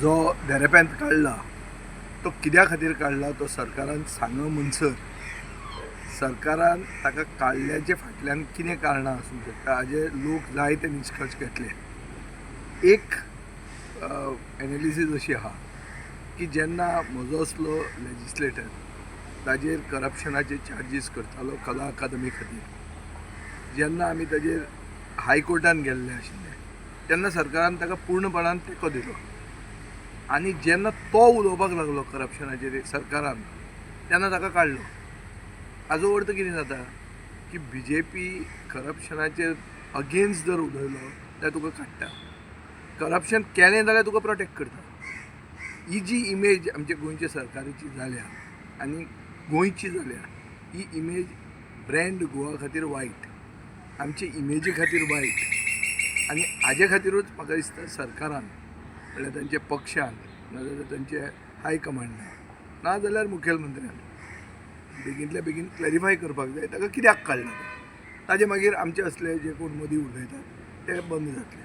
जो देरेप्यांत काडला तो कित्या खातीर काडला तो सरकारान सांग म्हणसर सरकारान ताका काडल्याचे फाटल्यान कितें कारणां आसूंक शकता हाजे लोक जायते निश्कर्श घेतले. एक एनालिसीस अशी आहा की जेन्ना म्हजो असलो लेजिस्लेटर ताजेर करप्शनाचे चार्जीस करतालो कला अकादमी खातीर, जेन्ना आमी ताजेर हायकोर्टान गेल्ले आशिल्ले तेन्ना सरकारान ताका पूर्णपणान तेंको दिलो. आनी जेन्ना तो उलोवपाक लागलो करप्शनाचेर सरकारान तेन्ना ताका काडलो. हाजो अर्थ कितें जाता की BJP करप्शनाचेर अगेन्स्ट जर उलयलो जाल्यार तुका काडटा, करप्शन केलें जाल्यार तुका प्रोटेक्ट करता. ही जी इमेज आमच्या गोंयच्या सरकाराची जाल्या आनी गोंयची जाल्या, ही इमेज ब्रँड गोवा खातीर वायट, आमचे इमेजी खातीर वायट. आनी हाजे खातीरूच म्हाका दिसता सरकारान म्हणल्यार तांच्या पक्षान नाजाल्यार तांचे हायकमांडान नाजाल्यार मुखेलमंत्र्यान बेगींतल्या बेगीन क्लॅरिफाय करपाक जाय ताका कित्याक काडला. ताजे मागीर आमचे असले जे कोण मदीं उलयतात ते बंद जातले.